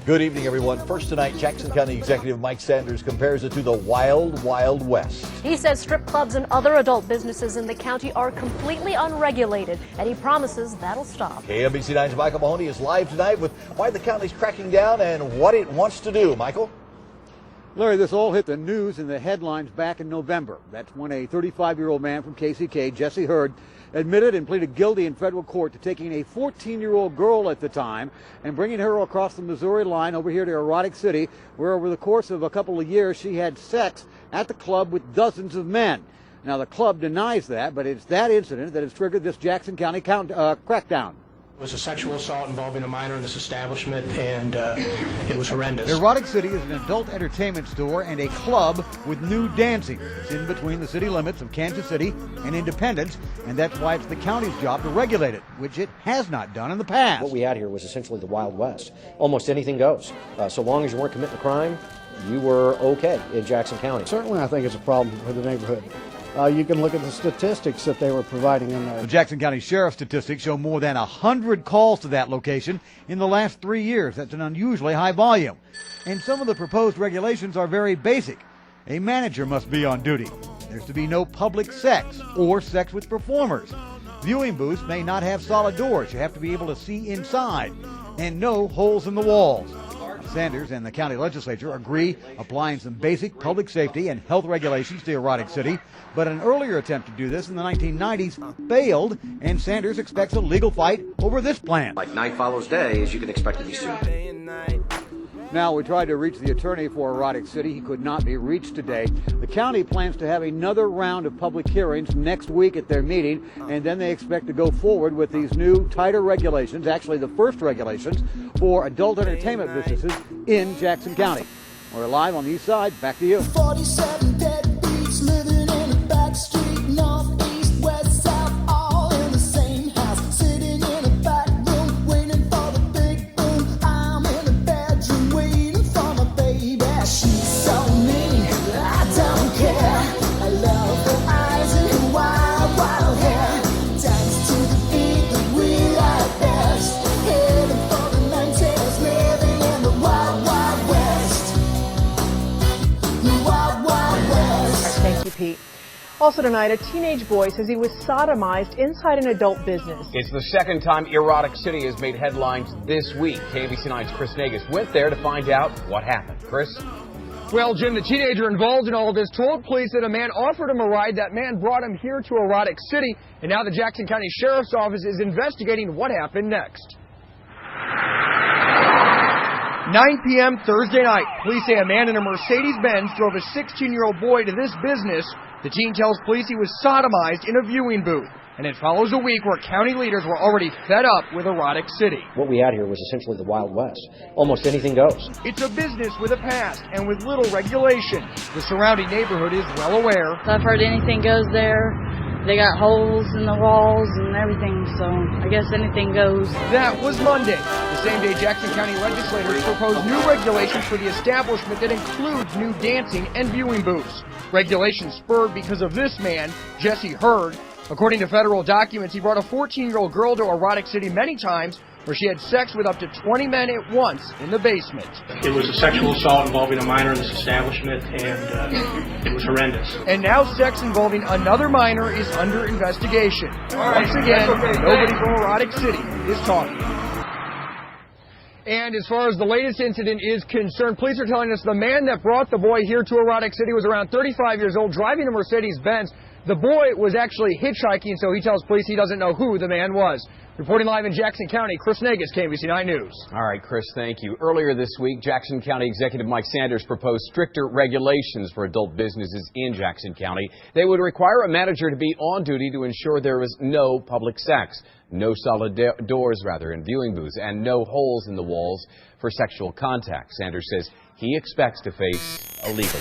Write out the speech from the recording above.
Good evening, everyone. First tonight, Jackson County Executive Mike Sanders compares it to the Wild, Wild West. He says strip clubs and other adult businesses in the county are completely unregulated, and he promises that'll stop. KMBC 9's Michael Mahoney is live tonight with why the county's cracking down and what it wants to do. Michael? Larry, this all hit the news in the headlines back in November. That's when a 35-year-old man from KCK, Jesse Hurd, admitted and pleaded guilty in federal court to taking a 14-year-old girl at the time and bringing her across the Missouri line over here to Erotic City, where over the course of a couple of years she had sex at the club with dozens of men. Now, the club denies that, but it's that incident that has triggered this Jackson County crackdown. It was a sexual assault involving a minor in this establishment, and it was horrendous. Erotic City is an adult entertainment store and a club with new dancing. It's in between the city limits of Kansas City and Independence, and that's why it's the county's job to regulate it, which it has not done in the past. What we had here was essentially the Wild West. Almost anything goes. So long as you weren't committing a crime, you were okay in Jackson County. Certainly, I think it's a problem for the neighborhood. You can look at the statistics that they were providing in there. The Jackson County Sheriff's statistics show more than 100 calls to that location in the last 3 years. That's an unusually high volume. And some of the proposed regulations are very basic. A manager must be on duty. There's to be no public sex or sex with performers. Viewing booths may not have solid doors. You have to be able to see inside. And no holes in the walls. Sanders and the county legislature agree applying some basic public safety and health regulations to Erotic City, but an earlier attempt to do this in the 1990s failed, and Sanders expects a legal fight over this plan. Like night follows day, as you can expect to be sued. Now, we tried to reach the attorney for Erotic City. He could not be reached today. The county plans to have another round of public hearings next week at their meeting, and then they expect to go forward with these new, tighter regulations, actually the first regulations, for adult entertainment businesses in Jackson County. We're live on the east side. Back to you. 47 deadbeats living in a back street, north, east, west, south, all in the same house, sitting in a back room, waiting for the big boom. I'm in the bedroom, waiting for my baby. She's so mean, I don't care. I love her eyes and her wild, wild hair. Dance to the beat that we like best. Heading for the 90s, living in the wild, wild west. The wild, wild west. Thank you, Pete. Also tonight, a teenage boy says he was sodomized inside an adult business. It's the second time Erotic City has made headlines this week. KMBC 9's Chris Nagus went there to find out what happened. Chris? Well, Jim, the teenager involved in all of this told police that a man offered him a ride. That man brought him here to Erotic City, and now the Jackson County Sheriff's Office is investigating what happened next. 9 p.m. Thursday night, police say a man in a Mercedes-Benz drove a 16-year-old boy to this business. The teen tells police he was sodomized in a viewing booth. And it follows a week where county leaders were already fed up with Erotic City. What we had here was essentially the Wild West. Almost anything goes. It's a business with a past and with little regulation. The surrounding neighborhood is well aware. I've heard anything goes there. They got holes in the walls and everything, so I guess anything goes. That was Monday. The same day Jackson County legislators proposed new regulations for the establishment that includes new dancing and viewing booths. Regulations spurred because of this man, Jesse Hurd. According to federal documents, he brought a 14-year-old girl to Erotic City many times, where she had sex with up to 20 men at once in the basement. It was a sexual assault involving a minor in this establishment, and it was horrendous. And now sex involving another minor is under investigation. Once again, nobody from Erotic City is talking. And as far as the latest incident is concerned, police are telling us the man that brought the boy here to Erotic City was around 35 years old, driving a Mercedes-Benz. The boy was actually hitchhiking, so he tells police he doesn't know who the man was. Reporting live in Jackson County, Chris Nagus, KMBC 9 News. All right, Chris, thank you. Earlier this week, Jackson County Executive Mike Sanders proposed stricter regulations for adult businesses in Jackson County. They would require a manager to be on duty to ensure there was no public sex, no solid doors, in viewing booths, and no holes in the walls for sexual contact. Sanders says he expects to face a legal.